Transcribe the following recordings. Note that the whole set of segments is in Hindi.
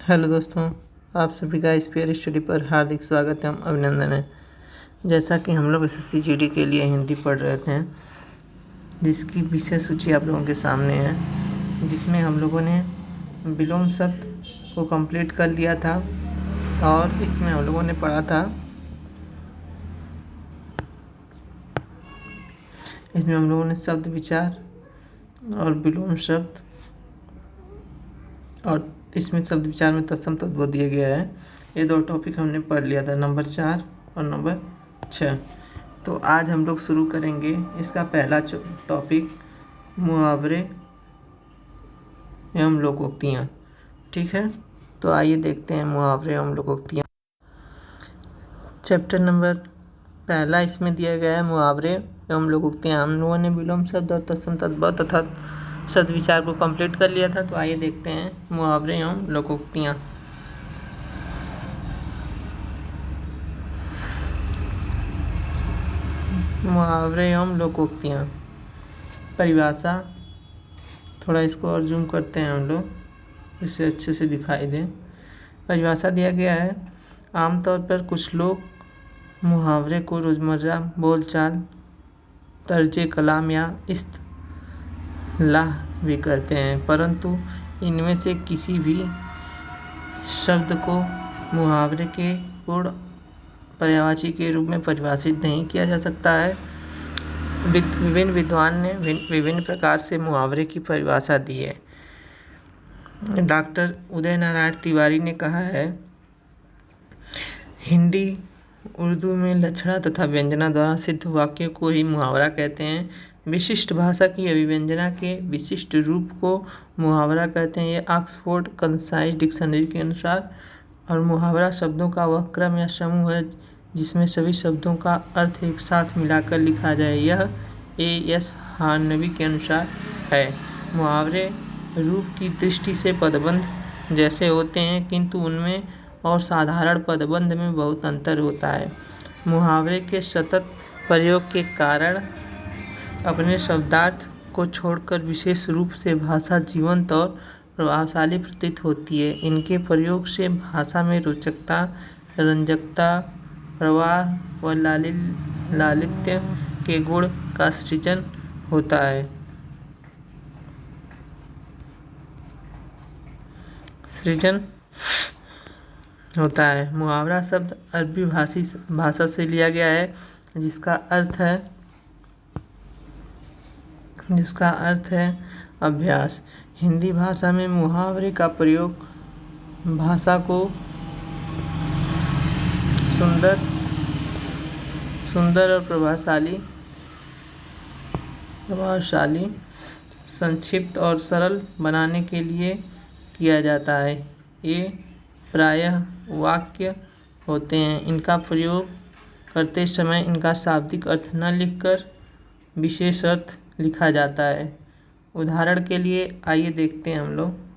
हेलो दोस्तों, आप सभी का स्पेयर स्टडी पर हार्दिक स्वागत एवं अभिनंदन है। जैसा कि हम लोग एसएससी जीडी के लिए हिंदी पढ़ रहे थे, जिसकी विषय सूची आप लोगों के सामने है, जिसमें हम लोगों ने विलोम शब्द को कंप्लीट कर लिया था और इसमें हम लोगों ने पढ़ा था, इसमें हम लोगों ने शब्द विचार और विलोम शब्द और इसमें शब्द विचार में तत्सम तद्भव दिया गया है। ये दो टॉपिक हमने पढ़ लिया था, नंबर 4 और नंबर 6। तो आज हम लोग शुरू करेंगे इसका पहला टॉपिक, मुहावरे एवं लोकोक्तियाँ। ठीक है, तो आइए देखते हैं मुहावरे एवं लोकोक्तियाँ। चैप्टर नंबर पहला इसमें दिया गया है मुहावरे एवं लोकोक्तियाँ। हम लोगों ने विलोम शब्द और तत्सम तद्भव तथा शब्द विचार को कंप्लीट कर लिया था। तो आइए देखते हैं मुहावरे एवं लोकोक्तियाँ। मुहावरे एवं लोकोक्तियाँ, परिभाषा। थोड़ा इसको और जूम करते हैं हम लोग, इससे अच्छे से दिखाई दे। परिभाषा दिया गया है, आमतौर पर कुछ लोग मुहावरे को रोज़मर्रा बोलचाल, तर्जे कलाम या इस्तिलाह भी कहते हैं, परंतु इनमें से किसी भी शब्द को मुहावरे के पूर्ण पर्यायवाची के रूप में परिभाषित नहीं किया जा सकता है। विभिन्न विद्वान ने विभिन्न प्रकार से मुहावरे की परिभाषा दी है। डॉक्टर उदय नारायण तिवारी ने कहा है, हिंदी उर्दू में लक्षणा तथा व्यंजना द्वारा सिद्ध वाक्यों को ही मुहावरा कहते हैं। विशिष्ट भाषा की अभिव्यंजना के विशिष्ट रूप को मुहावरा कहते हैं। ये ऑक्सफोर्ड कंसाइज डिक्शनरी के अनुसार। और मुहावरा शब्दों का वह क्रम या समूह है जिसमें सभी शब्दों का अर्थ एक साथ मिलाकर लिखा जाए। यह A.S. हार्नवी के अनुसार है। मुहावरे रूप की दृष्टि से पदबंध जैसे होते हैं, किंतु उनमें और साधारण पदबंध में बहुत अंतर होता है। मुहावरे के सतत प्रयोग के कारण अपने शब्दार्थ को छोड़कर विशेष रूप से भाषा जीवंत और प्रभावशाली प्रतीत होती है। इनके प्रयोग से भाषा में रोचकता, रंजकता, प्रवाह व लालित्य के गुण का सृजन होता है। मुहावरा शब्द अरबी भाषा से लिया गया है, जिसका अर्थ है अभ्यास। हिंदी भाषा में मुहावरे का प्रयोग भाषा को सुंदर और प्रभावशाली, संक्षिप्त और सरल बनाने के लिए किया जाता है। ये प्रायः वाक्य होते हैं। इनका प्रयोग करते समय इनका शाब्दिक अर्थ न लिखकर विशेष अर्थ लिखा जाता है। उदाहरण के लिए आइए देखते हैं हम लोग।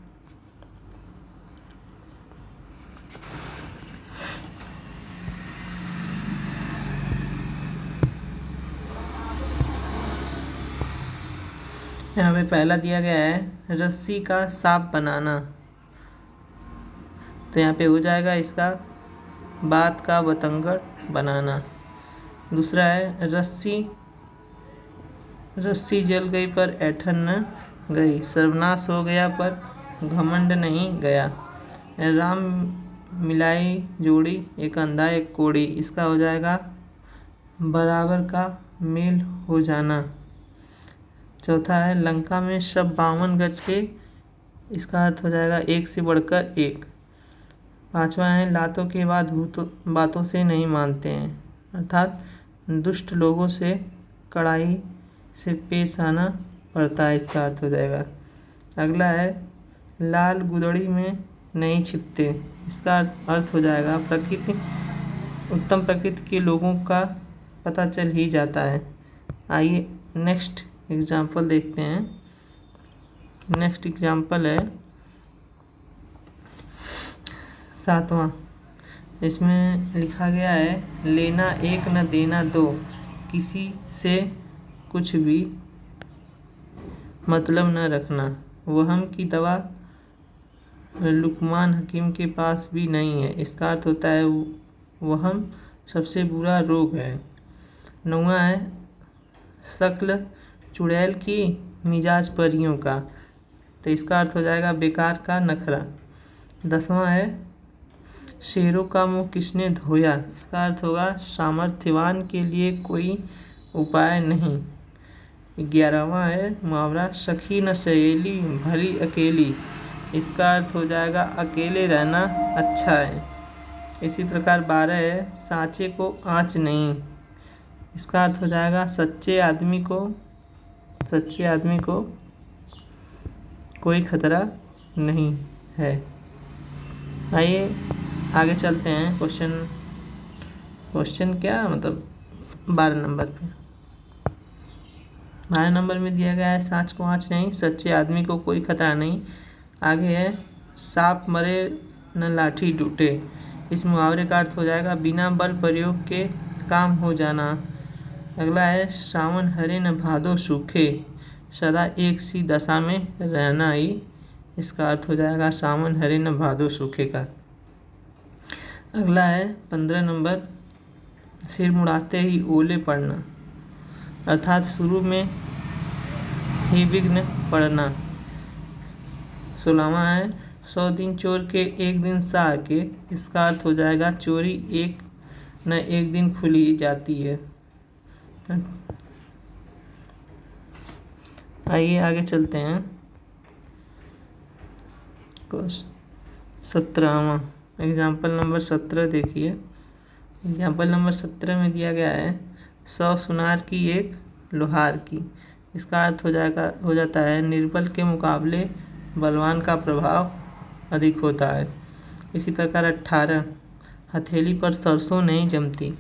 यहाँ पे पहला दिया गया है, रस्सी का सांप बनाना। तो यहाँ पे हो जाएगा इसका बात का बतंगड़ बनाना। दूसरा है, रस्सी जल गई पर ऐठन न गई, सर्वनाश हो गया पर घमंड नहीं गया। राम मिलाई जोड़ी, एक अंधा एक कोड़ी। इसका हो जाएगा बराबर का मेल हो जाना। चौथा है, लंका में सब 52 गज के। इसका अर्थ हो जाएगा एक से बढ़कर एक। पांचवा है, लातों के बाद बातों से नहीं मानते हैं, अर्थात दुष्ट लोगों से कड़ाई से पेश आना पड़ता है। इसका अर्थ हो जाएगा। अगला है, लाल गुदड़ी में नहीं छिपते। इसका अर्थ हो जाएगा उत्तम प्रकृति के लोगों का पता चल ही जाता है। आइए नेक्स्ट एग्जाम्पल देखते हैं। नेक्स्ट एग्जाम्पल है 7वां। इसमें लिखा गया है, लेना एक न देना दो, किसी से कुछ भी मतलब न रखना, वहम की दवा लुकमान हकीम के पास भी नहीं है। इसका अर्थ होता है वहम सबसे बुरा रोग है। 9वां है शक्ल चुड़ैल की मिजाज परियों का, तो इसका अर्थ हो जाएगा बेकार का नखरा। 10वां है शेरों का मुंह किसने धोया, इसका अर्थ होगा सामर्थ्यवान के लिए कोई उपाय नहीं। 11वां है मुहावरा सखी न सहेली भली अकेली, इसका अर्थ हो जाएगा अकेले रहना अच्छा है। इसी प्रकार 12 है सांचे को आँच नहीं, इसका अर्थ हो जाएगा सच्चे आदमी को कोई खतरा नहीं है। आइए आगे चलते हैं। क्वेश्चन क्या मतलब 12 नंबर पे। 12 नंबर में दिया गया है सांच को आँच नहीं, सच्चे आदमी को कोई खतरा नहीं। आगे है सांप मरे न लाठी टूटे, इस मुहावरे का अर्थ हो जाएगा बिना बल प्रयोग के काम हो जाना। अगला है सावन हरे न भादो सूखे, सदा एक सी दशा में रहना ही, इसका अर्थ हो जाएगा सावन हरे न भादो सूखे का। अगला है 15 नंबर सिर मुड़ाते ही ओले पड़ना, अर्थात शुरू में ही विघ्न पड़ना। 16वां है 100 दिन चोर के एक दिन साह के, इसका अर्थ हो जाएगा चोरी एक न एक दिन खुली जाती है। आइए आगे चलते हैं। 17वां एग्जाम्पल नंबर 17 देखिए। एग्जाम्पल नंबर 17 में दिया गया है 100 सुनार की एक लोहार की, इसका अर्थ हो जाता है निर्बल के मुकाबले बलवान का प्रभाव अधिक होता है। इसी प्रकार 18 हथेली पर सरसों नहीं जमती,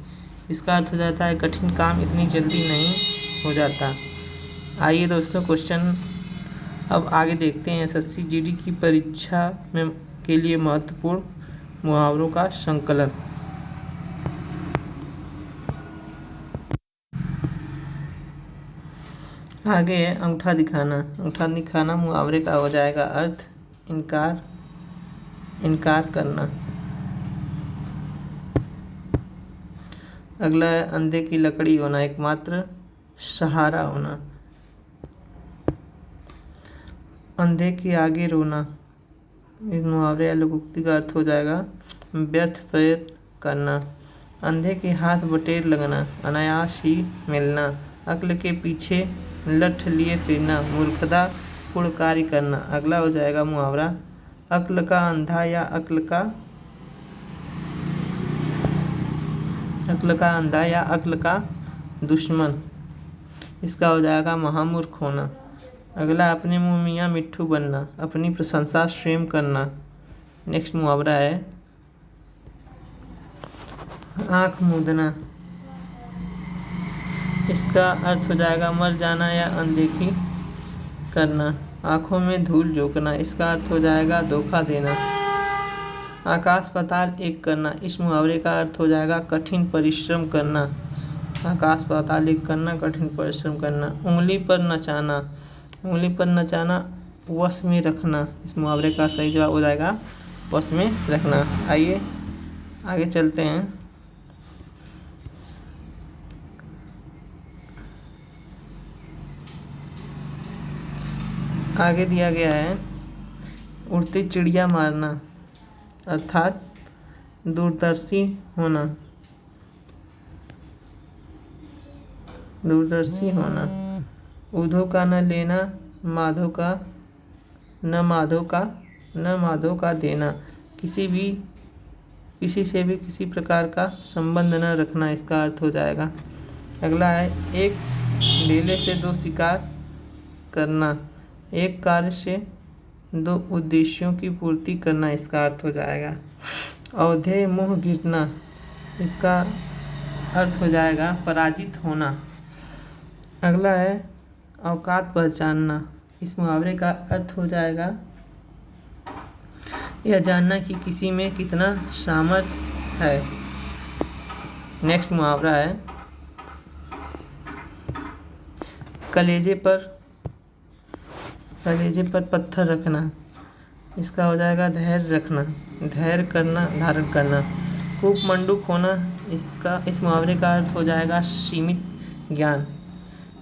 इसका अर्थ हो जाता है कठिन काम इतनी जल्दी नहीं हो जाता। आइए दोस्तों क्वेश्चन अब आगे देखते हैं। एसएससी जीडी की परीक्षा में के लिए महत्वपूर्ण मुहावरों का संकलन। आगे है अंगूठा दिखाना। अंगूठा दिखाना मुहावरे का हो जाएगा अर्थ इनकार करना। अगला है अंधे की लकड़ी होना, एकमात्र सहारा होना। अंधे के आगे रोना, इस मुहावरे या लोकोक्ति का अर्थ हो जाएगा व्यर्थ प्रयत्न करना। अंधे के हाथ बटेर लगना, अनायास ही मिलना। अक्ल के पीछे लठ लिए फिरना, मूर्खता पूर्ण कार्य करना। अगला हो जाएगा मुहावरा अक्ल का अंधा या अक्ल का दुश्मन, इसका हो जाएगा महामूर्ख होना। अगला अपने मुँह मियाँ मिट्ठू बनना, अपनी प्रशंसा स्वयं करना। नेक्स्ट मुहावरा है आँख मूंदना, इसका अर्थ हो जाएगा मर जाना या अनदेखी करना। आँखों में धूल झोंकना, इसका अर्थ हो जाएगा धोखा देना। आकाश पाताल एक करना, इस मुहावरे का अर्थ हो जाएगा कठिन परिश्रम करना। आकाश पाताल एक करना, कठिन परिश्रम करना। उंगली पर नचाना वश में रखना, इस मुहावरे का सही जवाब हो जाएगा वश में रखना। आइए आगे चलते हैं। आगे दिया गया है उड़ती चिड़िया मारना, अर्थात दूरदर्शी होना। उधो का न लेना, माधो का देना, किसी से भी किसी प्रकार का संबंध न रखना, इसका अर्थ हो जाएगा। अगला है एक ढेले से दो शिकार करना, एक कार्य से दो उद्देश्यों की पूर्ति करना, इसका अर्थ हो जाएगा। औधे मुँह गिरना, इसका अर्थ हो जाएगा पराजित होना। अगला है औकात पहचानना, इस मुहावरे का अर्थ हो जाएगा यह जानना कि किसी में कितना सामर्थ्य है। नेक्स्ट मुहावरा है कलेजे पर पत्थर रखना, इसका हो जाएगा धैर्य रखना, धैर्य करना, धारण करना। कूप मंडूक होना, इस मुहावरे का अर्थ हो जाएगा सीमित ज्ञान।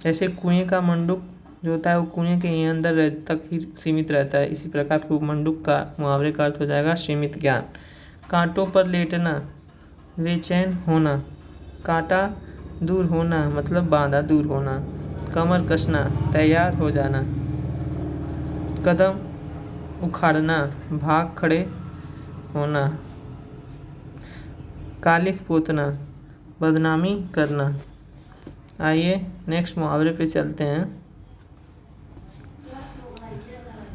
जैसे कुएं का मंडूक जो होता है वो कुएं के अंदर तक ही सीमित रहता है, इसी प्रकार कूप मंडूक का मुहावरे का अर्थ हो जाएगा सीमित ज्ञान। कांटों पर लेटना, बेचैन होना, कांटा दूर होना मतलब बाधा दूर होना। कमर कसना, तैयार हो जाना। कदम उखाड़ना, भाग खड़े होना। कालिख पोतना, बदनामी करना। आइए नेक्स्ट मुहावरे पे चलते हैं।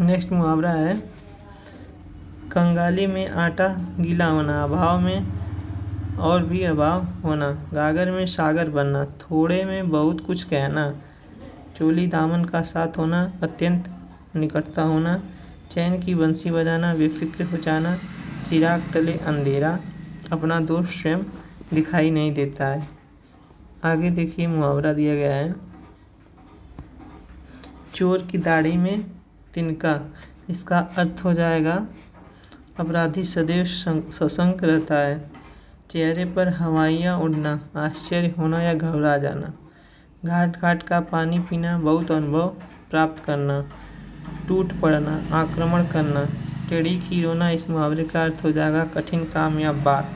नेक्स्ट मुहावरा है कंगाली में आटा गीला होना, अभाव में और भी अभाव होना। गागर में सागर बनना, थोड़े में बहुत कुछ कहना। चोली दामन का साथ होना, अत्यंत निकटता होना। चैन की बंसी बजाना, बेफिक्र हो जाना। चिराग तले अंधेरा, अपना दोष स्वयं दिखाई नहीं देता है। आगे देखिए मुहावरा दिया गया है चोर की दाढ़ी में तिनका। इसका अर्थ हो जाएगा अपराधी सदैव सशंक रहता है। चेहरे पर हवाइयाँ उड़ना, आश्चर्य होना या घबरा जाना। घाट घाट का पानी पीना, बहुत अनुभव प्राप्त करना। टूट पड़ना, आक्रमण करना। टेढ़ी खीर होना, इस मुहावरे का अर्थ हो जाएगा कठिन काम या बात।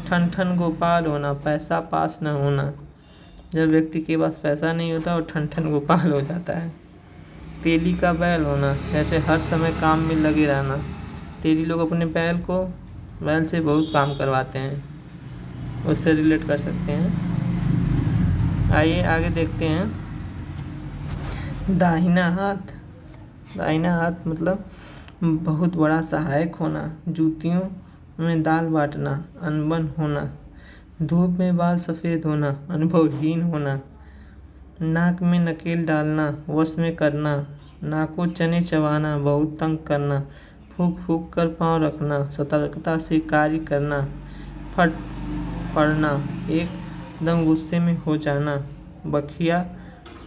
ठन ठन गोपाल होना, पैसा पास न होना। जब व्यक्ति के पास पैसा नहीं होता वो ठन ठन गोपाल हो जाता है। तेली का बैल होना, जैसे हर समय काम में लगे रहना। तेली लोग अपने बैल से बहुत काम करवाते हैं, उससे रिलेट कर सकते हैं। आइए आगे देखते हैं दाहिना हाथ। दाहिना हाथ मतलब बहुत बड़ा सहायक होना। जूतियों में दाल बांटना, अनबन होना। धूप में बाल सफ़ेद होना, अनुभवहीन होना। नाक में नकेल डालना, वश में करना। नाकों चने चबाना, बहुत तंग करना। फूंक फूंक कर पाँव रखना, सतर्कता से कार्य करना। फट पड़ना, एकदम गुस्से में हो जाना। बखिया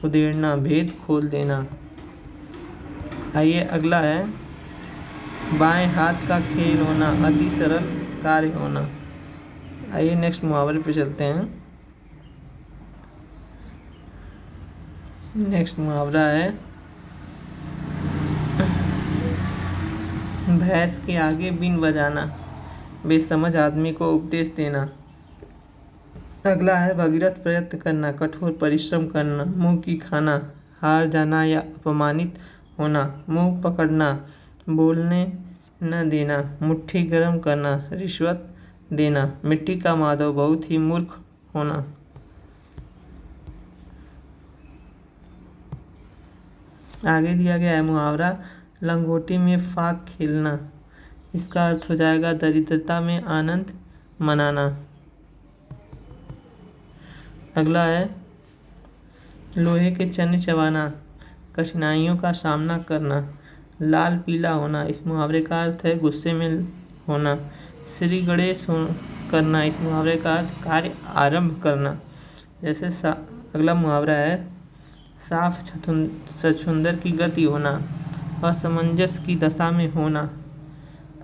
उधेड़ना, भेद खोल देना। आइए अगला है बाएं हाथ का खेल होना, अति सरल कार्य होना। आइए नेक्स्ट मुहावरे पे चलते हैं। नेक्स्ट मुहावरा है भैंस के आगे बीन बजाना, बेसमझ आदमी को उपदेश देना। अगला है भगीरथ प्रयत्न करना, कठोर परिश्रम करना। मुंह की खाना, हार जाना या अपमानित होना। मुंह पकड़ना, बोलने न देना। मुट्ठी गर्म करना, रिश्वत देना। मिट्टी का माधव, बहुत ही मूर्ख होना। आगे दिया गया है मुहावरा लंगोटी में फाक खेलना। इसका अर्थ हो जाएगा दरिद्रता में आनंद मनाना। अगला है लोहे के चने चबाना, कठिनाइयों का सामना करना। लाल पीला होना, इस मुहावरे का अर्थ है गुस्से में होना। श्री गणेश करना, इस मुहावरे का अर्थ कार्य आरंभ करना। जैसे अगला मुहावरा है साफ छछूंदर की गति होना, असमंजस की दशा में होना।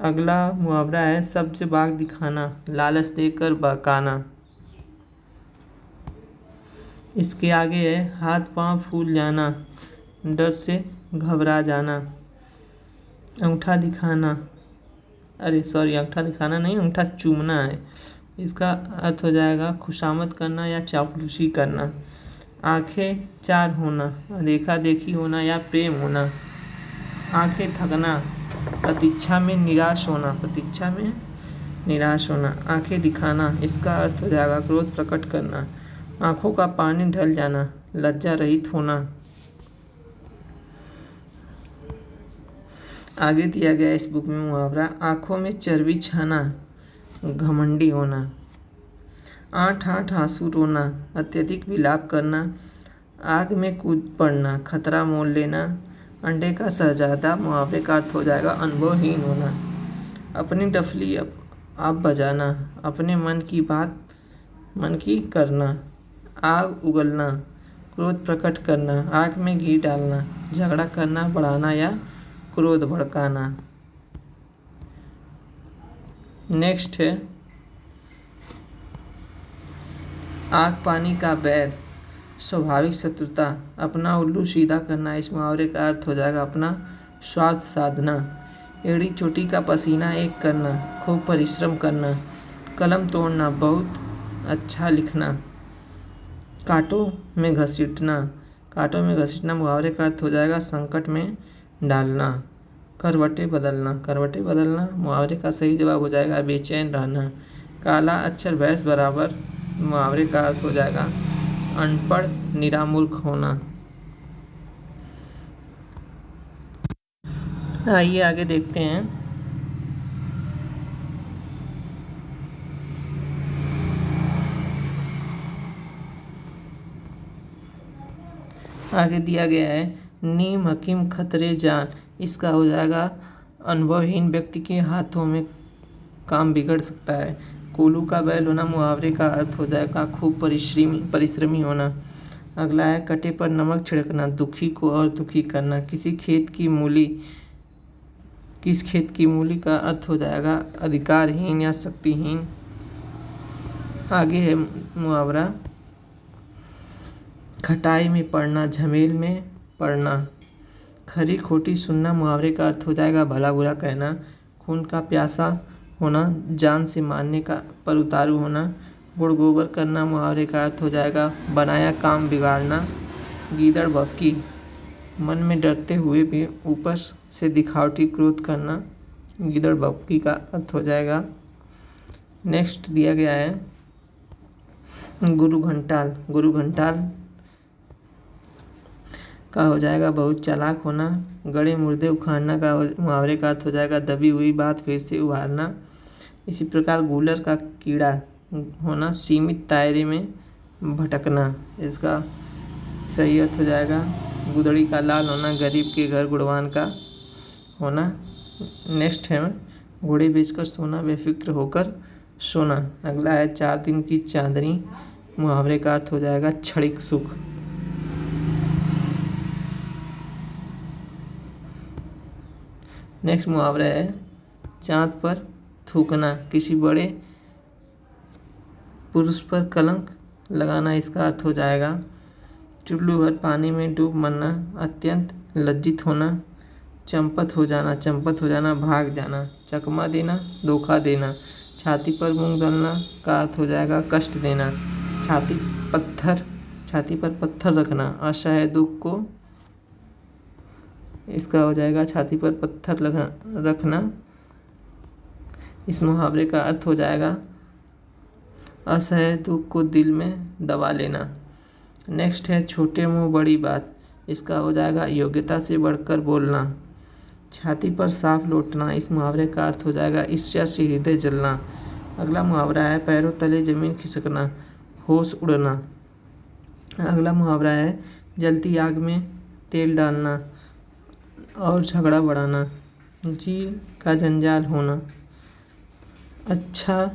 अगला मुहावरा है सब्ज बाग दिखाना, लालच देकर बहकाना। इसके आगे है हाथ पांव फूल जाना, डर से घबरा जाना। अंगूठा दिखाना, अंगूठा दिखाना नहीं, अंगूठा चूमना है। इसका अर्थ हो जाएगा खुशामद करना या चापलूसी करना। आंखें चार होना, देखा देखी होना या प्रेम होना। आंखें थकना, प्रतीक्षा में निराश होना। आंखें दिखाना, इसका अर्थ हो जाएगा क्रोध प्रकट करना। आंखों का पानी ढल जाना, लज्जा रहित होना। आगे दिया गया इस बुक में मुहावरा आंखों में चर्बी छाना, घमंडी होना। आठ आठ आंसू रोना, अत्यधिक विलाप करना। आग में कूद पड़ना, खतरा मोल लेना। अंडे का शहजादा, मुहावरे का अर्थ हो जाएगा अनुभवहीन होना। अपनी डफली आप बजाना, अपने मन की बात मन की करना। आग उगलना, क्रोध प्रकट करना। आग में घी डालना, झगड़ा करना, बढ़ाना या क्रोध भड़काना। नेक्स्ट है आग पानी का बैर, स्वाभाविक शत्रुता, अपना उल्लू सीधा करना। इस मुहावरे का अर्थ हो जाएगा अपना स्वार्थ साधना। एड़ी चोटी का पसीना एक करना, खूब परिश्रम करना। कलम तोड़ना, बहुत अच्छा लिखना। कांटों में घसीटना, कांटों में घसीटना मुहावरे का अर्थ हो जाएगा संकट में डालना। करवटें बदलना, करवटें बदलना मुहावरे का सही जवाब हो जाएगा बेचैन रहना। काला अक्षर भैंस बराबर मुहावरे का अर्थ हो जाएगा अनपढ़ निरामूर्ख होना। आइए आगे देखते हैं। आगे दिया गया है नीम हकीम खतरे जान। इसका हो जाएगा अनुभवहीन व्यक्ति के हाथों में काम बिगड़ सकता है। कोल्हू का बैल होना मुहावरे का अर्थ हो जाएगा खूब परिश्रमी होना। अगला है कटे पर नमक छिड़कना, दुखी को और दुखी करना। किस खेत की मूली का अर्थ हो जाएगा अधिकारहीन या शक्तिहीन। आगे है मुहावरा खटाई में पड़ना, झमेल में पड़ना। खरी खोटी सुनना मुहावरे का अर्थ हो जाएगा भला बुरा कहना। खून का प्यासा होना, जान से मारने का पर उतारू होना। गुड़ गोबर करना मुहावरे का अर्थ हो जाएगा बनाया काम बिगाड़ना। गीदड़ भभकी, मन में डरते हुए भी ऊपर से दिखावटी क्रोध करना। गीदड़ भभकी का अर्थ हो जाएगा। नेक्स्ट दिया गया है गुरु घंटाल। गुरु घंटाल का हो जाएगा बहुत चालाक होना। गड़े मुर्दे उखाड़ना का मुहावरे का अर्थ हो जाएगा दबी हुई बात फिर से उभारना। इसी प्रकार गूलर का कीड़ा होना, सीमित दायरे में भटकना। इसका सही अर्थ हो जाएगा गुदड़ी का लाल होना, गरीब के घर गुणवान का होना। नेक्स्ट है घोड़े बेचकर सोना, बेफिक्र होकर सोना। अगला है 4 दिन की चांदनी, मुहावरे का अर्थ हो जाएगा क्षणिक सुख। नेक्स्ट मुहावरा है चाँद पर थूकना, किसी बड़े पुरुष पर कलंक लगाना। इसका अर्थ हो जाएगा चुल्लू भर पानी में डूब मरना, अत्यंत लज्जित होना। चंपत हो जाना, भाग जाना। चकमा देना, धोखा देना। छाती पर मूंग दलना का अर्थ हो जाएगा कष्ट देना। छाती पर पत्थर रखना, असह्य दुख को। इसका हो जाएगा छाती पर पत्थर रखना। इस मुहावरे का अर्थ हो जाएगा असह्य दुख को दिल में दबा लेना। नेक्स्ट है छोटे मुंह बड़ी बात। इसका हो जाएगा योग्यता से बढ़कर बोलना। छाती पर साफ लौटना। इस मुहावरे का अर्थ हो जाएगा ईर्ष्या से हृदय जलना। अगला मुहावरा है पैरों तले जमीन खिसकना, होश उड़ना। अगला मुहावरा है जलती आग में तेल डालना और झगड़ा बढ़ाना। जी का जंजाल होना, अच्छा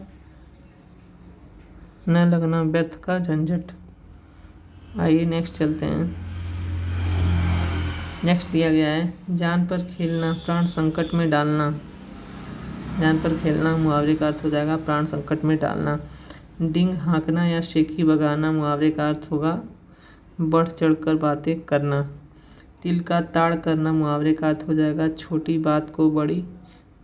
न लगना, व्यर्थ का झंझट। आइए नेक्स्ट चलते हैं। नेक्स्ट दिया गया है जान पर खेलना, प्राण संकट में डालना। जान पर खेलना मुहावरे का अर्थ हो जाएगा प्राण संकट में डालना। डिंग हाँकना या शेखी बगाना मुहावरे का अर्थ होगा बढ़ चढ़कर बातें करना। तिल का ताड़ करना मुहावरे का अर्थ हो जाएगा छोटी बात को बड़ी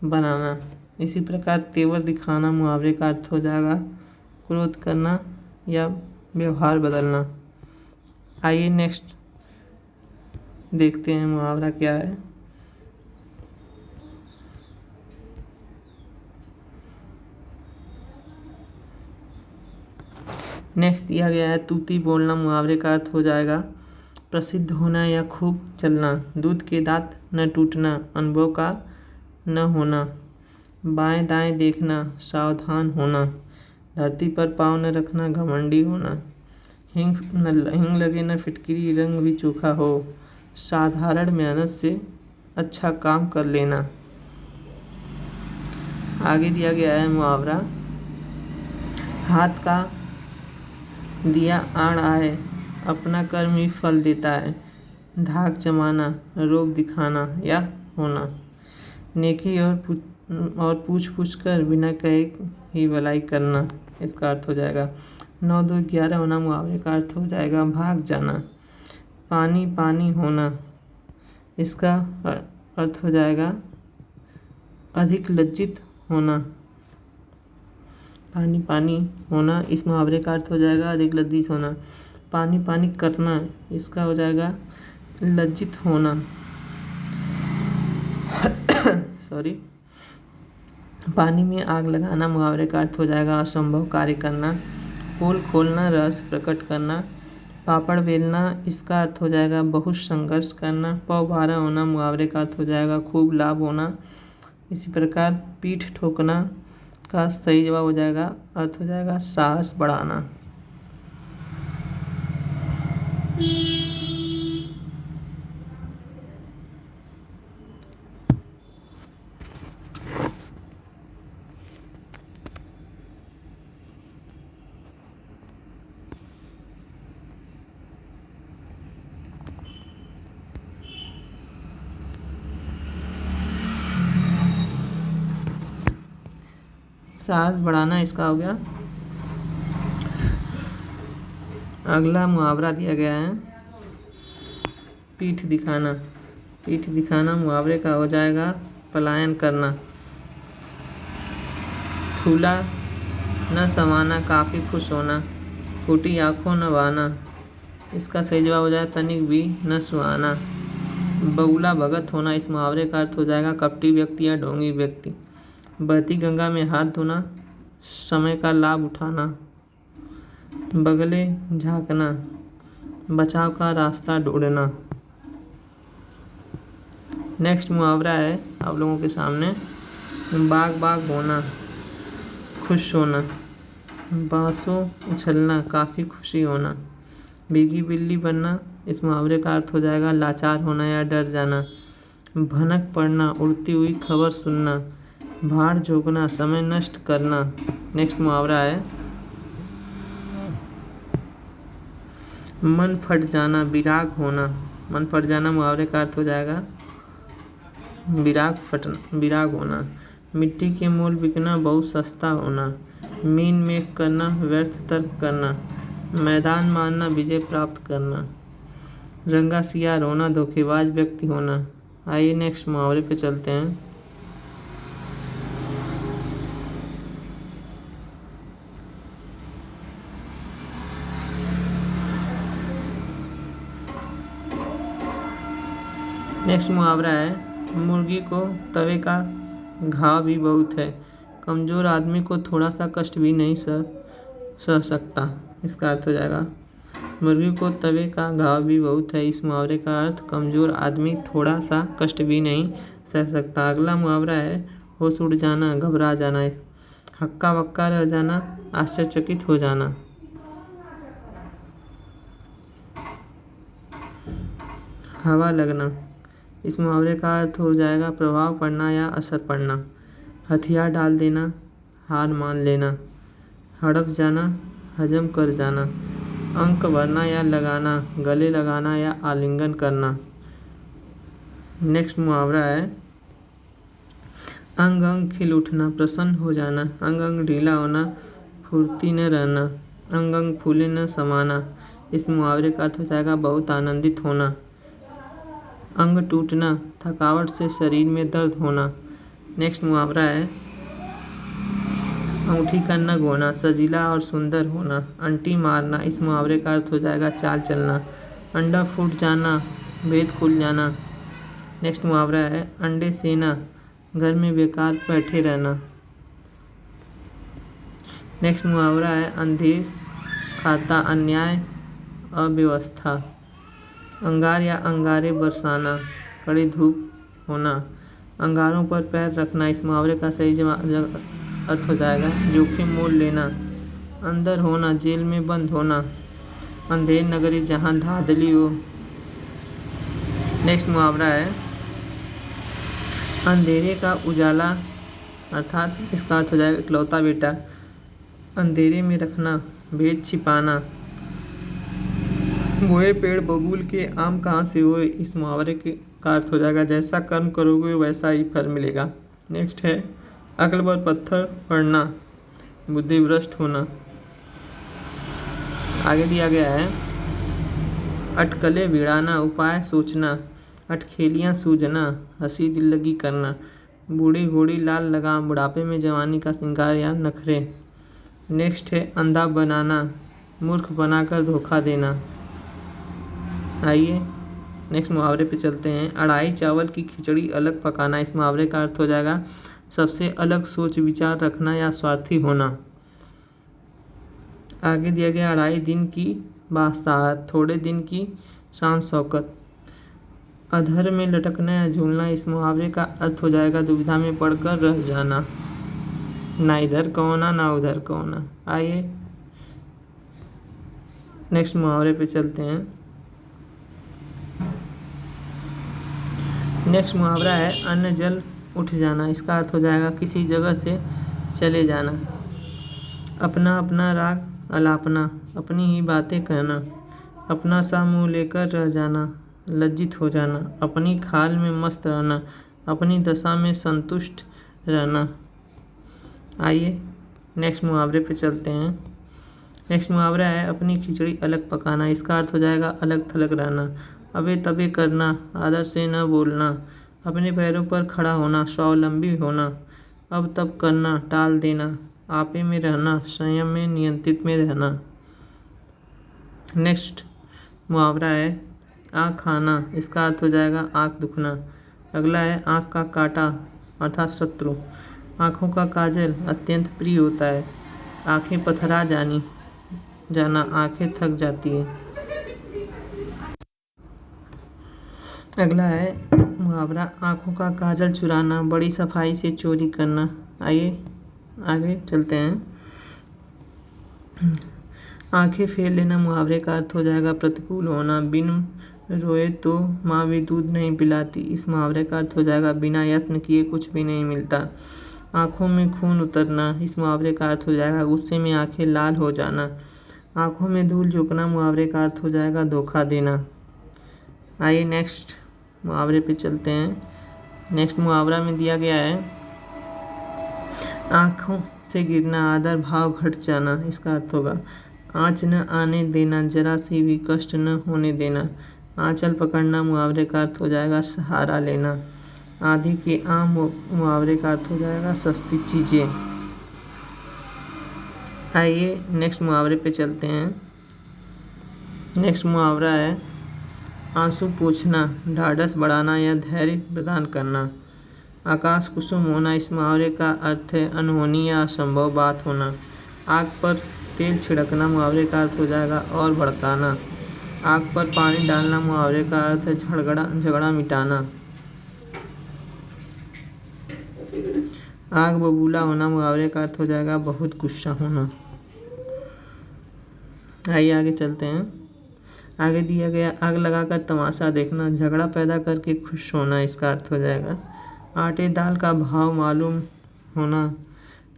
बनाना। इसी प्रकार तेवर दिखाना मुहावरे का अर्थ हो जाएगा क्रोध करना या व्यवहार बदलना। आइए नेक्स्ट देखते हैं मुहावरा क्या है। नेक्स्ट दिया गया है तूती बोलना, मुहावरे का अर्थ हो जाएगा प्रसिद्ध होना या खूब चलना। दूध के दांत न टूटना, अनुभव का न होना। बाएं दाएं देखना, सावधान होना। धरती पर पाँव न रखना, घमंडी होना। हिंग लगे न फिटकिरी, रंग भी चोखा हो। साधारण मेहनत से अच्छा काम कर लेना। आगे दिया गया है मुहावरा हाथ का दिया आड़ आए, अपना कर्म ही फल देता है। धाक जमाना, रोग दिखाना या होना। नेकी और पूछ पूछ कर बिना कहे ही भलाई करना, इसका अर्थ हो जाएगा। 9 2 11 होना मुहावरे का अर्थ हो जाएगा भाग जाना। पानी पानी होना, इसका अर्थ हो जाएगा अधिक लज्जित होना। पानी पानी होना इस मुहावरे का अर्थ हो जाएगा अधिक लज्जित होना। पानी पानी करना, इसका हो जाएगा लज्जित होना। सॉरी। पानी में आग लगाना मुहावरे का अर्थ हो जाएगा असंभव कार्य करना। पोल खोलना, रहस्य प्रकट करना। पापड़ बेलना, इसका अर्थ हो जाएगा बहुत संघर्ष करना। पौ भारा होना मुहावरे का अर्थ हो जाएगा खूब लाभ होना। इसी प्रकार पीठ ठोकना का सही जवाब हो जाएगा अर्थ हो जाएगा साहस बढ़ाना। साहस बढ़ाना इसका हो गया। अगला मुहावरा दिया गया है पीठ दिखाना। पीठ दिखाना मुहावरे का हो जाएगा पलायन करना। फूला न समाना, काफ़ी खुश होना। फूटी आँखों न बहाना, इसका सही जवाब हो जाएगा तनिक भी न सुहाना। बगुला भगत होना, इस मुहावरे का अर्थ हो जाएगा कपटी व्यक्ति या ढोंगी व्यक्ति। बहती गंगा में हाथ धोना, समय का लाभ उठाना। बगले झाँकना, बचाव का रास्ता ढूंढना। नेक्स्ट मुहावरा है आप लोगों के सामने बाग बाग होना, खुश होना। बांसों उछलना, काफ़ी खुशी होना। भीगी बिल्ली बनना, इस मुहावरे का अर्थ हो जाएगा लाचार होना या डर जाना। भनक पड़ना, उड़ती हुई खबर सुनना। भाड़ झोंकना, समय नष्ट करना। नेक्स्ट मुहावरा है मन फट जाना, विराग होना। मन फट जाना मुहावरे का अर्थ हो जाएगा विराग होना। मिट्टी के मोल बिकना, बहुत सस्ता होना। मीन मेघ करना, व्यर्थ तर्क करना। मैदान मारना, विजय प्राप्त करना। रंगा सियार होना, धोखेबाज व्यक्ति होना। आइए नेक्स्ट मुहावरे पे चलते हैं। नेक्स्ट मुहावरा है मुर्गी को तवे का घाव भी बहुत है, कमज़ोर आदमी को थोड़ा सा कष्ट भी नहीं सह सकता। इसका अर्थ हो जाएगा मुर्गी को तवे का घाव भी बहुत है। इस मुहावरे का अर्थ कमज़ोर आदमी थोड़ा सा कष्ट भी नहीं सह सकता। अगला मुहावरा है होश उड़ जाना, घबरा जाना। हक्का बक्का रह जाना, आश्चर्यचकित हो जाना। हवा लगना, इस मुहावरे का अर्थ हो जाएगा प्रभाव पड़ना या असर पड़ना। हथियार डाल देना, हार मान लेना। हड़प जाना, हजम कर जाना। अंक भरना या लगाना, गले लगाना या आलिंगन करना। नेक्स्ट मुहावरा है अंग अंग खिल उठना, प्रसन्न हो जाना। अंग अंग ढीला होना, फुर्ती न रहना। अंग अंग फूले न समाना, इस मुहावरे का अर्थ हो जाएगा बहुत आनंदित होना। अंग टूटना, थकावट से शरीर में दर्द होना। नेक्स्ट मुहावरा है अंगूठी का नग होना, सजीला और सुंदर होना। अंटी मारना, इस मुहावरे का अर्थ हो जाएगा चाल चलना। अंडा फूट जाना, भेद खुल जाना। नेक्स्ट मुहावरा है अंडे सेना, घर में बेकार बैठे रहना। नेक्स्ट मुहावरा है अंधेर खाता, अन्याय अव्यवस्था। अंगार या अंगारे बरसाना, कड़ी धूप होना। अंगारों पर पैर रखना, इस मुहावरे का सही अर्थ हो जाएगा जोखिम मोल लेना। अंदर होना, जेल में बंद होना। अंधेर नगरी जहाँ धांधली हो। नेक्स्ट मुहावरा है अंधेरे का उजाला, अर्थात इसका अर्थ हो जाएगा इकलौता बेटा। अंधेरे में रखना, भेद छिपाना। बोए पेड़ बबूल के आम कहाँ से हुए, इस मुहावरे का अर्थ हो जाएगा जैसा कर्म करोगे वैसा ही फल मिलेगा। नेक्स्ट है अक्ल पर पत्थर पड़ना, बुद्धि भ्रष्ट होना। आगे दिया गया है अटकलें भिड़ाना, उपाय सोचना, अटखेलियाँ सूझना, हंसी दिल लगी करना, बूढ़ी घोड़ी लाल लगाम, बुढ़ापे में जवानी का श्रृंगार या नखरे। नेक्स्ट है अंधा बनाना, मूर्ख बनाकर धोखा देना। आइए नेक्स्ट मुहावरे पे चलते हैं। अढ़ाई चावल की खिचड़ी अलग पकाना, इस मुहावरे का अर्थ हो जाएगा सबसे अलग सोच विचार रखना या स्वार्थी होना। आगे दिया गया अढ़ाई दिन की बासात, थोड़े दिन की शान शौकत, अधर में लटकना या झूलना, इस मुहावरे का अर्थ हो जाएगा दुविधा में पड़कर रह जाना, ना इधर का होना ना उधर का होना। आइए नेक्स्ट मुहावरे पे चलते हैं। नेक्स्ट मुहावरा है अन्न जल उठ जाना, इसका अर्थ हो जाएगा किसी जगह से चले जाना, अपना अपना राग अलापना, अपनी ही बातें कहना, अपना सा मुँह लेकर रह जाना, लज्जित हो जाना, अपनी खाल में मस्त रहना, अपनी दशा में संतुष्ट रहना। आइए नेक्स्ट मुहावरे पे चलते हैं। नेक्स्ट मुहावरा है अपनी खिचड़ी अलग पकाना, इसका अर्थ हो जाएगा अलग थलग रहना, अबे तबे करना, आदर से न बोलना, अपने पैरों पर खड़ा होना, स्वावलंबी होना, अब तब करना, टाल देना, आपे में रहना, संयम में नियंत्रित में रहना। नेक्स्ट मुहावरा है आँख खाना, इसका अर्थ हो जाएगा आँख दुखना। अगला है आँख का काटा अर्थात शत्रु, आँखों का काजल अत्यंत प्रिय होता है, आँखें पथरा जाना, आँखें थक जाती है। अगला है मुहावरा आँखों का काजल चुराना, बड़ी सफाई से चोरी करना। आइए आगे चलते हैं। आंखें फेर लेना मुहावरे का अर्थ हो जाएगा प्रतिकूल होना, बिन रोए तो माँ भी दूध नहीं पिलाती, इस मुहावरे का अर्थ हो जाएगा बिना यत्न किए कुछ भी नहीं मिलता। आँखों में खून उतरना, इस मुहावरे का अर्थ हो जाएगा गुस्से में आंखें लाल हो जाना। आँखों में धूल झोंकना मुहावरे का अर्थ हो जाएगा धोखा देना। आइए नेक्स्ट मुहावरे पे चलते हैं। नेक्स्ट मुहावरा में दिया गया है आँखों से गिरना, आदर भाव घट जाना, इसका अर्थ होगा आँच न आने देना, जरा सी भी कष्ट न होने देना। आँचल पकड़ना मुहावरे का अर्थ हो जाएगा सहारा लेना। आधी के आम मुहावरे का अर्थ हो जाएगा सस्ती चीज़ें। आइए नेक्स्ट मुहावरे पे चलते हैं। नेक्स्ट मुहावरा है आंसू पोंछना, ढाढ़स बढ़ाना या धैर्य प्रदान करना। आकाश कुसुम होना, इस मुहावरे का अर्थ है अनहोनी या असंभव बात होना। आग पर तेल छिड़कना मुहावरे का अर्थ हो जाएगा और भड़काना। आग पर पानी डालना मुहावरे का अर्थ है झगड़ा मिटाना। आग बबूला होना मुहावरे का अर्थ हो जाएगा बहुत गुस्सा होना। आइए आगे चलते हैं। आगे दिया गया आग लगाकर तमाशा देखना, झगड़ा पैदा करके खुश होना, इसका अर्थ हो जाएगा आटे दाल का भाव मालूम होना,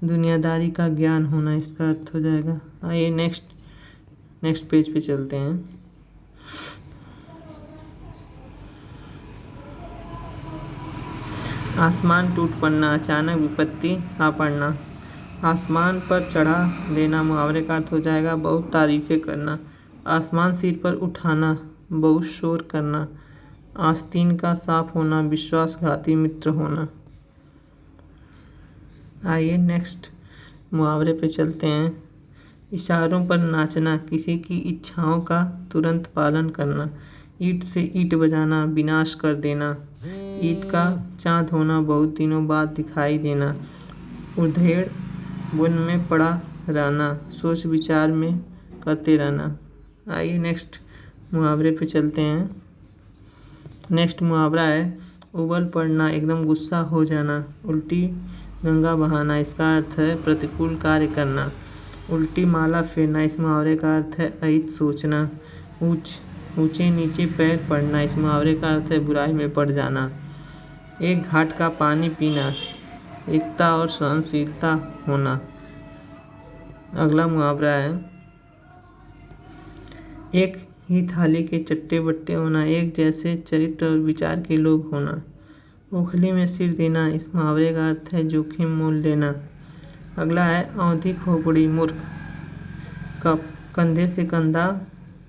दुनियादारी का ज्ञान होना, इसका अर्थ हो जाएगा। आइए नेक्स्ट पेज पे चलते हैं। आसमान टूट पड़ना, अचानक विपत्ति आ पड़ना। आसमान पर चढ़ा देना मुहावरे का अर्थ हो जाएगा बहुत तारीफें करना। आसमान सिर पर उठाना, बहुत शोर करना। आस्तीन का साफ होना, विश्वासघाती मित्र होना। आइए नेक्स्ट मुहावरे पे चलते हैं। इशारों पर नाचना, किसी की इच्छाओं का तुरंत पालन करना। ईंट से ईंट बजाना, विनाश कर देना। ईद का चाँद होना, बहुत दिनों बाद दिखाई देना। उधेड़ बुन में पड़ा रहना, सोच विचार में करते रहना। आइए नेक्स्ट मुहावरे पे चलते हैं। नेक्स्ट मुहावरा है उबल पड़ना, एकदम गुस्सा हो जाना। उल्टी गंगा बहाना, इसका अर्थ है प्रतिकूल कार्य करना। उल्टी माला फेरना, इस मुहावरे का अर्थ है अहित सोचना। ऊंचे नीचे पैर पड़ना, इस मुहावरे का अर्थ है बुराई में पड़ जाना। एक घाट का पानी पीना, एकता और सहनशीलता होना। अगला मुहावरा है एक ही थाली के चट्टे बट्टे होना, एक जैसे चरित्र और विचार के लोग होना। ओखली में सिर देना, इस मुहावरे का अर्थ है जोखिम मोल लेना। अगला है औंधी खोपड़ी मूर्ख, कंधे से कंधा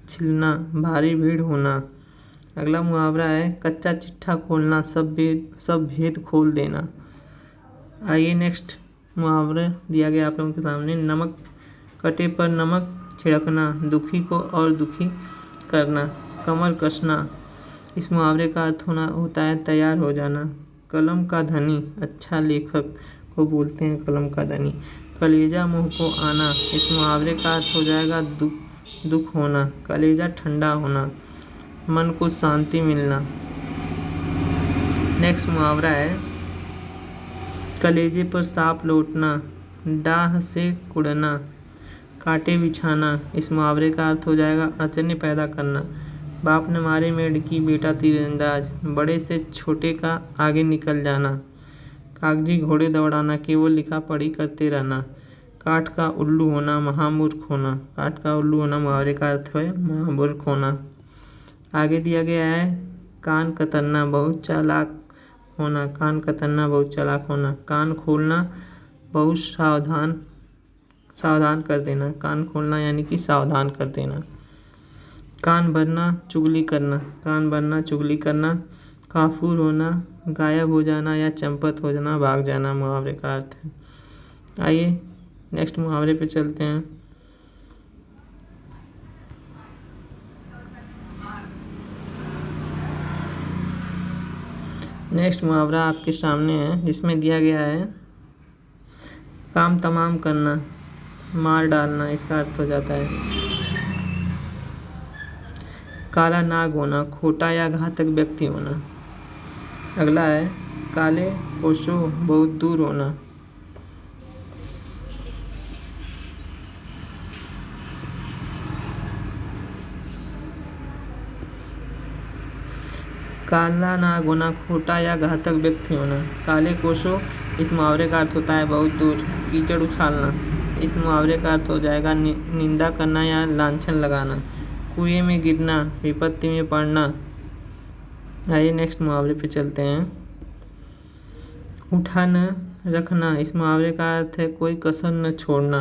छिलना, भारी भीड़ होना। अगला मुहावरा है कच्चा चिट्ठा खोलना, सब भेद खोल देना। आइए नेक्स्ट मुहावरा दिया गया आप लोगों के सामने। नमक कटे पर नमक छिड़कना, दुखी को और दुखी करना, कमर कसना। इस मुहावरे का अर्थ होता है तैयार हो जाना। कलम का धनी, अच्छा लेखक को बोलते हैं कलम का धनी। कलेजा मुंह को आना, इस मुहावरे का अर्थ हो जाएगा दुख होना। कलेजा ठंडा होना, मन को शांति मिलना। नेक्स्ट मुहावरा है कलेजे पर सांप लौटना, डाह से कुड़ना, कांटे बिछाना। इस मुहावरे का अर्थ हो जाएगा अड़चने पैदा करना। बाप ने मारे मेढकी, बेटा तीरंदाज, बड़े से छोटे का आगे निकल जाना। कागजी घोड़े दौड़ाना, केवल लिखा पढ़ी करते रहना। काठ का उल्लू होना, महामूर्ख होना। काठ का उल्लू होना मुहावरे का अर्थ है महामूर्ख होना। आगे दिया गया है कान कतरना, बहुत चालाक होना। कान कतरना, बहुत चालाक होना। कान खोलना, बहुत सावधान कर देना। कान खोलना यानी कि सावधान कर देना। कान भरना, चुगली करना। कान भरना, चुगली करना। काफूर होना, गायब हो जाना या चंपत हो जाना, भाग जाना मुहावरे का अर्थ है। आइए नेक्स्ट मुहावरे पे चलते हैं। नेक्स्ट मुहावरा आपके सामने है जिसमें दिया गया है काम तमाम करना, मार डालना। इसका अर्थ हो जाता है काला नाग होना, खोटा या घातक व्यक्ति होना। अगला है काले कोसों बहुत दूर होना। काला नाग होना, खोटा या घातक व्यक्ति होना। काले कोसों, इस मुहावरे का अर्थ होता है बहुत दूर। कीचड़ उछालना, इस मुहावरे का अर्थ हो जाएगा निंदा करना या लांछन लगाना। कुएं में गिरना, विपत्ति में पड़ना। आइए नेक्स्ट मुहावरे पे चलते हैं। उठा न रखना, इस मुहावरे का अर्थ है कोई कसर न छोड़ना।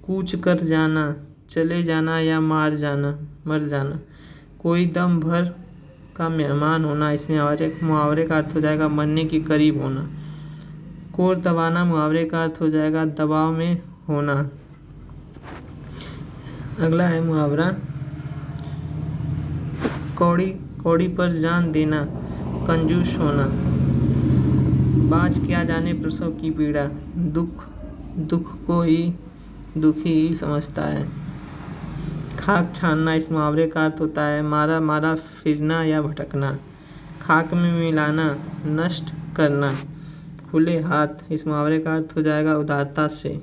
कूच कर जाना, चले जाना या मर जाना। कोई दम भर का मेहमान होना, इस मुहावरे का अर्थ हो जाएगा मरने के करीब होना। कोर दबाना, मुहावरे का अर्थ हो जाएगा दबाव में होना। अगला है मुहावरा कौड़ी पर जान देना, कंजूस होना। बाज क्या जाने प्रसव की पीड़ा, दुख को ही दुखी ही समझता है। खाक छानना, इस मुहावरे का अर्थ होता है मारा फिरना या भटकना। खाक में मिलाना, नष्ट करना। खुले हाथ, इस मुहावरे का अर्थ हो जाएगा उदारता से।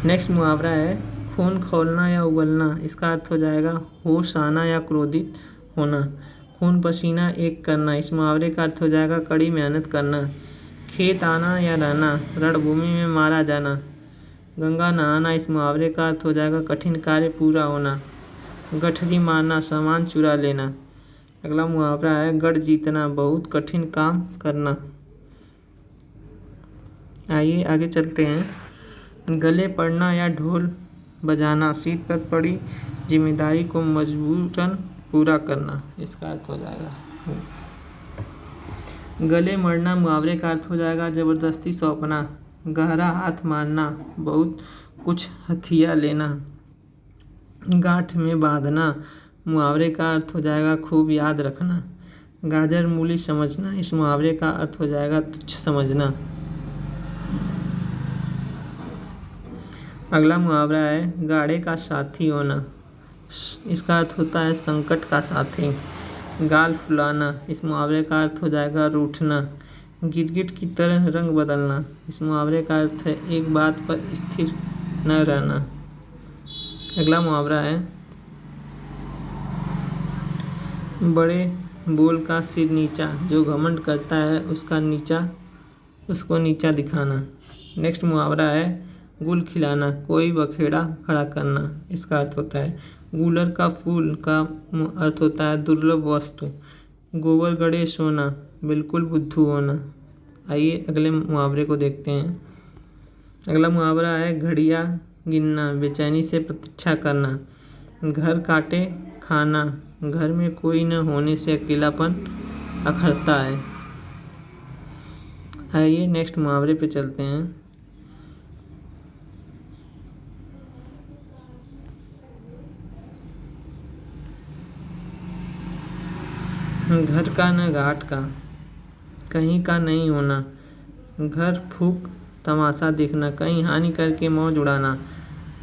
नेक्स्ट मुहावरा है खून खौलना या उबलना, इसका अर्थ हो जाएगा होश आना या क्रोधित होना। खून पसीना एक करना, इस मुहावरे का अर्थ हो जाएगा कड़ी मेहनत करना। खेत आना या रहना, रणभूमि में मारा जाना। गंगा नहाना, इस मुहावरे का अर्थ हो जाएगा कठिन कार्य पूरा होना। गठरी मारना, सामान चुरा लेना। अगला मुहावरा है गढ़ जीतना, बहुत कठिन काम करना। आइए आगे चलते हैं। गले पड़ना या ढोल बजाना, सिर पर पड़ी जिम्मेदारी को मजबूरन पूरा करना, इसका अर्थ हो जाएगा। गले मरना, मुहावरे का अर्थ हो जाएगा जबरदस्ती सौंपना। गहरा हाथ मारना, बहुत कुछ हथिया लेना। गांठ में बांधना, मुहावरे का अर्थ हो जाएगा खूब याद रखना। गाजर मूली समझना, इस मुहावरे का अर्थ हो जाएगा तुच्छ समझना। अगला मुहावरा है गाड़े का साथी होना, इसका अर्थ होता है संकट का साथी। गाल फुलाना, इस मुहावरे का अर्थ हो जाएगा रूठना। गिरगिट की तरह रंग बदलना, इस मुहावरे का अर्थ है एक बात पर स्थिर न रहना। अगला मुहावरा है बड़े बोल का सिर नीचा, जो घमंड करता है उसको नीचा दिखाना। नेक्स्ट मुहावरा है गुल खिलाना, कोई बखेड़ा खड़ा करना, इसका अर्थ होता है। गूलर का फूल का अर्थ होता है दुर्लभ वस्तु। गोबर गड़े सोना, बिल्कुल बुद्धू होना। आइए अगले मुहावरे को देखते हैं। अगला मुहावरा है घड़िया गिनना, बेचैनी से प्रतीक्षा करना। घर काटे खाना, घर में कोई न होने से अकेलापन अखरता है। आइए नेक्स्ट मुहावरे पे चलते हैं। घर का न घाट का, कहीं का नहीं होना। घर फूक तमाशा देखना, कहीं हानि करके मौज उड़ाना।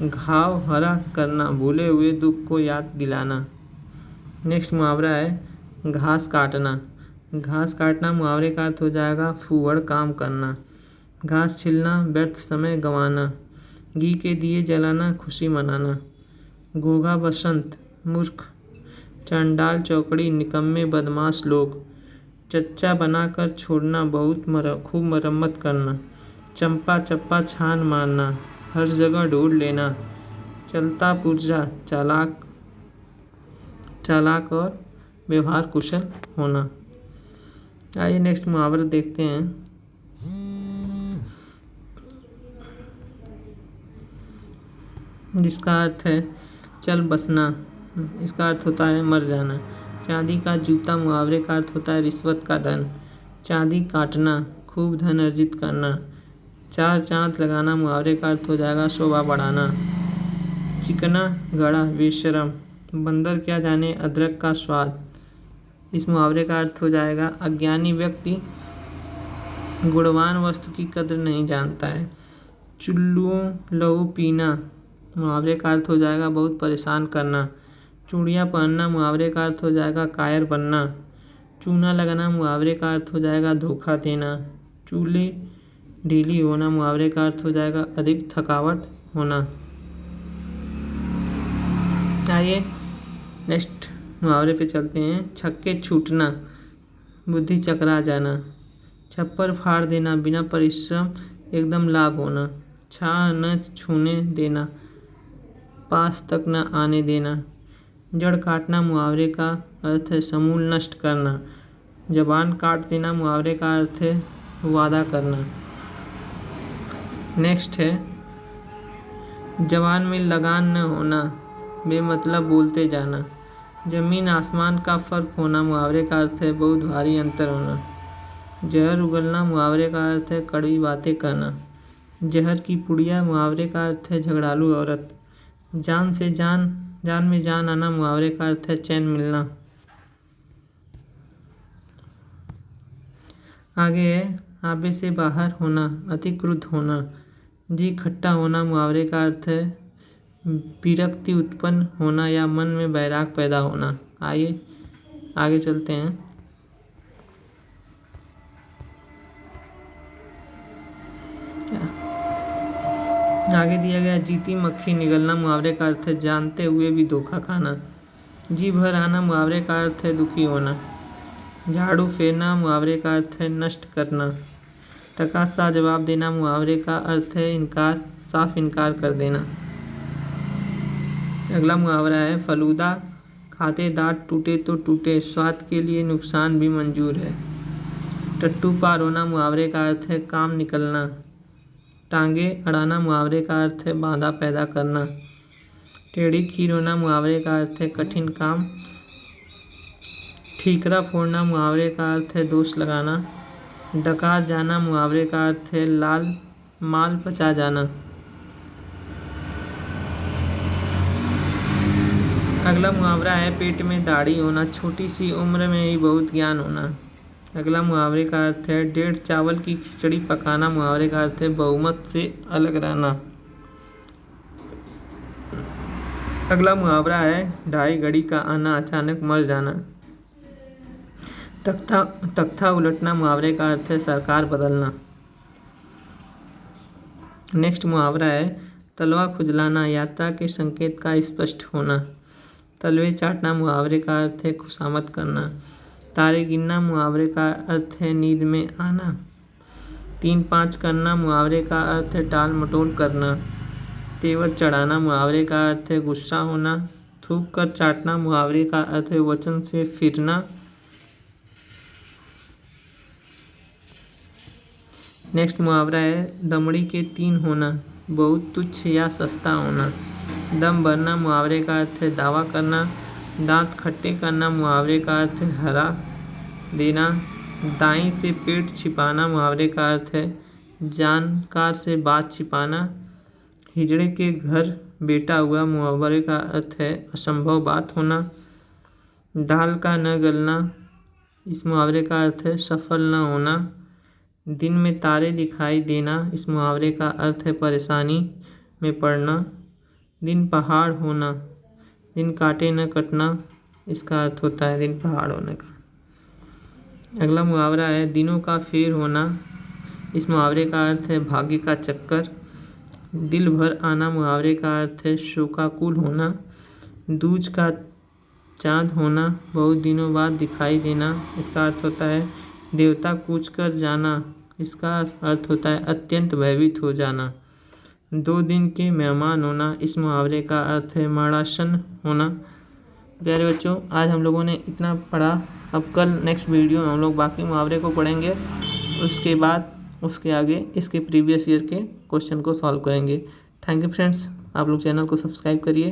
घाव हरा करना, भूले हुए दुख को याद दिलाना। नेक्स्ट मुहावरा है घास काटना। घास काटना मुहावरे का अर्थ हो जाएगा फूहड़ काम करना। घास छिलना, व्यर्थ समय गंवाना। घी के दिए जलाना, खुशी मनाना। घोघा बसंत, मूर्ख। चंडाल चौकड़ी, निकम्मे बदमाश लोग। चच्चा बनाकर छोड़ना, बहुत खूब मरम्मत करना। चंपा चप्पा छान मारना, हर जगह ढूंढ लेना। चलता पुर्जा, चालाक और व्यवहार कुशल होना। आइए नेक्स्ट मुहावरा देखते हैं। जिसका अर्थ है चल बसना, इसका अर्थ होता है मर जाना। चांदी का जूता मुहावरे का अर्थ होता है रिश्वत का धन। चांदी काटना, खूब धन अर्जित करना। चार चांद लगाना मुहावरे का अर्थ हो जाएगा शोभा बढ़ाना। चिकना गड़ा, बेशरम। बंदर क्या जाने अदरक का स्वाद, इस मुहावरे का अर्थ हो जाएगा अज्ञानी व्यक्ति गुणवान वस्तु की कद्र नहीं जानता है। चुल्लुओं लहू पीना मुहावरे का अर्थ हो जाएगा बहुत परेशान करना। चूड़ियाँ पहनना मुहावरे का अर्थ हो जाएगा कायर बनना। चूना लगाना मुहावरे का अर्थ हो जाएगा धोखा देना। चूल्हे ढीली होना मुहावरे का अर्थ हो जाएगा अधिक थकावट होना। आइए नेक्स्ट मुहावरे पे चलते हैं। छक्के छूटना, बुद्धि चकरा जाना। छप्पर फाड़ देना, बिना परिश्रम एकदम लाभ होना। छाह न छूने देना, पास तक न आने देना। जड़ काटना मुहावरे का अर्थ है समूल नष्ट करना। जबान काट देना मुहावरे का अर्थ है वादा करना। नेक्स्ट है जवान में लगान न होना, बेमतलब बोलते जाना। जमीन आसमान का फर्क होना मुहावरे का अर्थ है बहुत भारी अंतर होना। जहर उगलना मुहावरे का अर्थ है कड़वी बातें कहना। जहर की पुड़िया मुहावरे का अर्थ है झगड़ालू औरत। जान में जान आना मुहावरे का अर्थ है चैन मिलना। आगे है आबे से बाहर होना, अति क्रुद्ध होना। जी खट्टा होना मुहावरे का अर्थ है विरक्ति उत्पन्न होना या मन में वैराग पैदा होना। आइए आगे चलते हैं। आगे दिया गया जीती मक्खी निगलना मुहावरे का अर्थ है जानते हुए भी धोखा खाना। जी भर आना मुहावरे का अर्थ है दुखी होना। झाड़ू फेरना मुहावरे का अर्थ है नष्ट करना। टका सा जवाब देना मुहावरे का अर्थ है साफ इनकार कर देना। अगला मुहावरा है फलूदा खाते दांत टूटे तो टूटे, स्वाद के लिए नुकसान भी मंजूर है। टट्टू पार होना मुहावरे का अर्थ है काम निकलना। टांगे अड़ाना मुहावरे का अर्थ है बाधा पैदा करना। टेढ़ी खीर होना मुहावरे का अर्थ है कठिन काम। ठीकरा फोड़ना मुहावरे का अर्थ है दोष लगाना। डकार जाना मुहावरे का अर्थ है माल पचा जाना। अगला मुहावरा है पेट में दाढ़ी होना, छोटी सी उम्र में ही बहुत ज्ञान होना। अगला मुहावरे का अर्थ है डेढ़ चावल की खिचड़ी पकाना मुहावरे का अर्थ है बहुमत से अलग रहना। अगला मुहावरा है ढाई घड़ी का आना, अचानक मर जाना। तख्ता उलटना मुहावरे का अर्थ है सरकार बदलना। नेक्स्ट मुहावरा है तलवा खुजलाना, यात्रा के संकेत का स्पष्ट होना। तलवे चाटना मुहावरे का अर्थ है खुशामद करना। तारे गिनना मुहावरे का अर्थ है नींद में आना। 3-5 करना मुहावरे का अर्थ है टाल मटोल करना। तेवर चढ़ाना मुहावरे का अर्थ है गुस्सा होना। थूक कर चाटना मुहावरे का अर्थ है वचन से फिरना। नेक्स्ट मुहावरा है दमड़ी के 3 होना, बहुत तुच्छ या सस्ता होना। दम भरना मुहावरे का अर्थ है दावा करना। दांत खट्टे करना मुहावरे का अर्थ है हरा देना। दाई से पेट छिपाना मुहावरे का अर्थ है जानकार से बात छिपाना। हिजड़े के घर बेटा हुआ मुहावरे का अर्थ है असंभव बात होना। दाल का न गलना इस मुहावरे का अर्थ है सफल न होना। दिन में तारे दिखाई देना इस मुहावरे का अर्थ है परेशानी में पड़ना। दिन पहाड़ होना, दिन काटे न कटना इसका अर्थ होता है दिन पहाड़ होने का। अगला मुहावरा है दिनों का फेर होना, इस मुहावरे का अर्थ है भाग्य का चक्कर। दिल भर आना मुहावरे का अर्थ है शोकाकुल होना। दूज का चाँद होना, बहुत दिनों बाद दिखाई देना, इसका अर्थ होता है देवता कूच कर जाना, इसका अर्थ होता है अत्यंत भयभीत हो जाना। 2 दिन के मेहमान होना, इस मुहावरे का अर्थ है मरणासन होना। प्यारे बच्चों, आज हम लोगों ने इतना पढ़ा। अब कल नेक्स्ट वीडियो में हम लोग बाकी मुहावरे को पढ़ेंगे, उसके बाद उसके आगे इसके प्रीवियस ईयर के क्वेश्चन को सॉल्व करेंगे। थैंक यू फ्रेंड्स, आप लोग चैनल को सब्सक्राइब करिए।